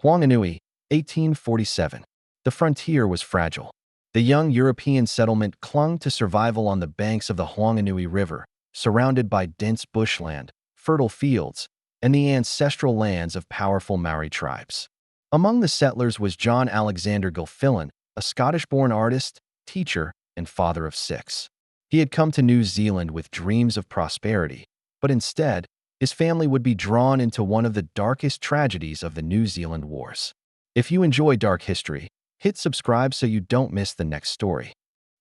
Whanganui, 1847. The frontier was fragile. The young European settlement clung to survival on the banks of the Whanganui River, surrounded by dense bushland, fertile fields, and the ancestral lands of powerful Maori tribes. Among the settlers was John Alexander Gilfillan, a Scottish-born artist, teacher, and father of six. He had come to New Zealand with dreams of prosperity, but instead, his family would be drawn into one of the darkest tragedies of the New Zealand Wars. If you enjoy dark history, hit subscribe so you don't miss the next story.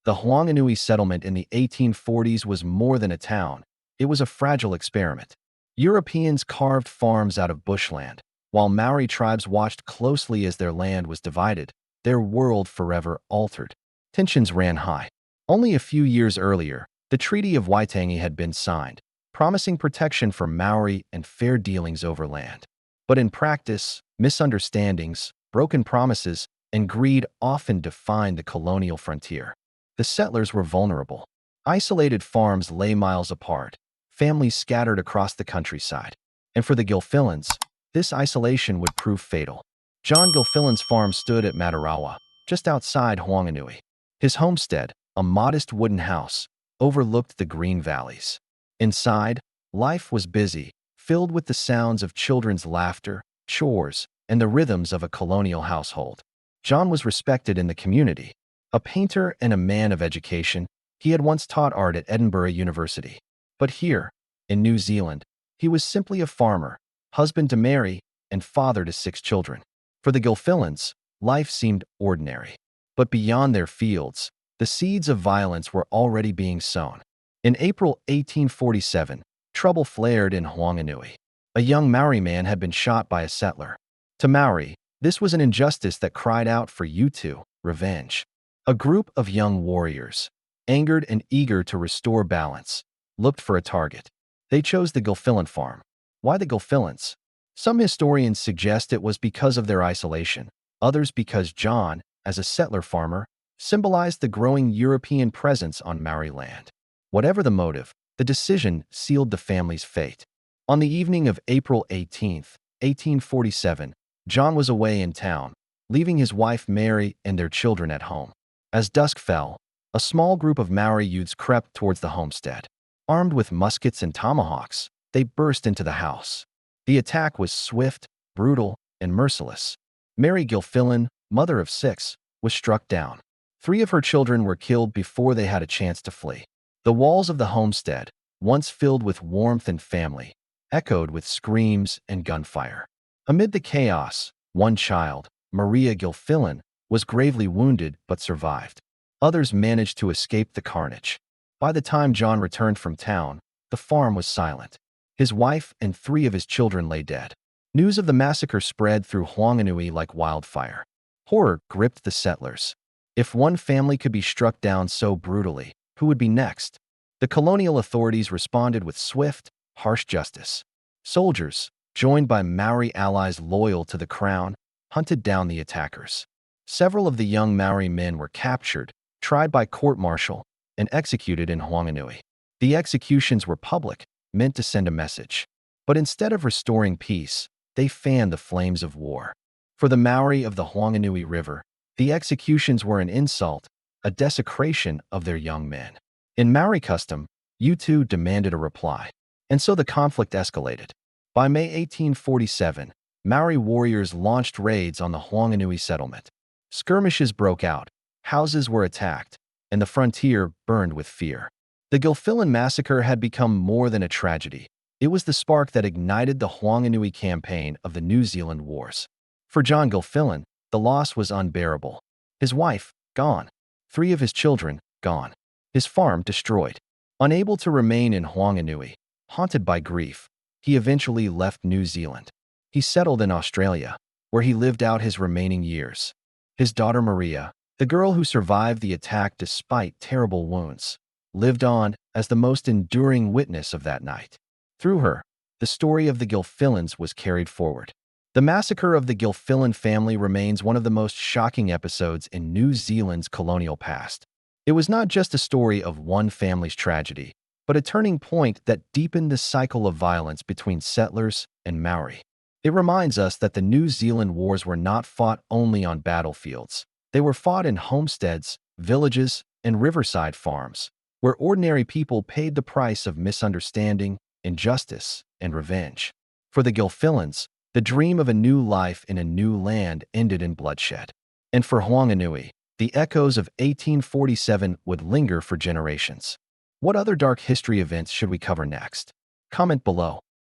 The Whanganui settlement in the 1840s was more than a town. It was a fragile experiment. Europeans carved farms out of bushland, while Maori tribes watched closely as their land was divided, their world forever altered. Tensions ran high. Only a few years earlier, the Treaty of Waitangi had been signed, promising protection for Maori and fair dealings over land. But in practice, misunderstandings, broken promises, and greed often defined the colonial frontier. The settlers were vulnerable. Isolated farms lay miles apart, families scattered across the countryside. And for the Gilfillans, this isolation would prove fatal. John Gilfillan's farm stood at Matarawa, just outside Whanganui. His homestead, a modest wooden house, overlooked the green valleys. Inside, life was busy, filled with the sounds of children's laughter, chores, and the rhythms of a colonial household. John was respected in the community. A painter and a man of education, he had once taught art at Edinburgh University. But here, in New Zealand, he was simply a farmer, husband to Mary, and father to six children. For the Gilfillans, life seemed ordinary. But beyond their fields, the seeds of violence were already being sown. In April 1847, trouble flared in Whanganui. A young Maori man had been shot by a settler. To Maori, this was an injustice that cried out for Utu, revenge. A group of young warriors, angered and eager to restore balance, looked for a target. They chose the Gilfillan farm. Why the Gilfillans? Some historians suggest it was because of their isolation, others because John, as a settler farmer, symbolized the growing European presence on Maori land. Whatever the motive, the decision sealed the family's fate. On the evening of April 18, 1847, John was away in town, leaving his wife Mary and their children at home. As dusk fell, a small group of Maori youths crept towards the homestead. Armed with muskets and tomahawks, they burst into the house. The attack was swift, brutal, and merciless. Mary Gilfillan, mother of six, was struck down. 3 of her children were killed before they had a chance to flee. The walls of the homestead, once filled with warmth and family, echoed with screams and gunfire. Amid the chaos, one child, Maria Gilfillan, was gravely wounded but survived. Others managed to escape the carnage. By the time John returned from town, the farm was silent. His wife and 3 of his children lay dead. News of the massacre spread through Whanganui like wildfire. Horror gripped the settlers. If one family could be struck down so brutally, who would be next? The colonial authorities responded with swift, harsh justice. Soldiers, joined by Maori allies loyal to the crown, hunted down the attackers. Several of the young Maori men were captured, tried by court-martial, and executed in Whanganui. The executions were public, meant to send a message. But instead of restoring peace, they fanned the flames of war. For the Maori of the Whanganui River, the executions were an insult, a desecration of their young men. In Maori custom, Utu demanded a reply, and so the conflict escalated. By May 1847, Maori warriors launched raids on the Whanganui settlement. Skirmishes broke out, houses were attacked, and the frontier burned with fear. The Gilfillan massacre had become more than a tragedy. It was the spark that ignited the Whanganui campaign of the New Zealand Wars. For John Gilfillan, the loss was unbearable. His wife, gone. 3 of his children, gone. His farm destroyed. Unable to remain in Whanganui, haunted by grief, he eventually left New Zealand. He settled in Australia, where he lived out his remaining years. His daughter Maria, the girl who survived the attack despite terrible wounds, lived on as the most enduring witness of that night. Through her, the story of the Gilfillans was carried forward. The massacre of the Gilfillan family remains one of the most shocking episodes in New Zealand's colonial past. It was not just a story of one family's tragedy, but a turning point that deepened the cycle of violence between settlers and Maori. It reminds us that the New Zealand wars were not fought only on battlefields. They were fought in homesteads, villages, and riverside farms, where ordinary people paid the price of misunderstanding, injustice, and revenge. For the Gilfillans, the dream of a new life in a new land ended in bloodshed. And for Whanganui, the echoes of 1847 would linger for generations. What other dark history events should we cover next? Comment below.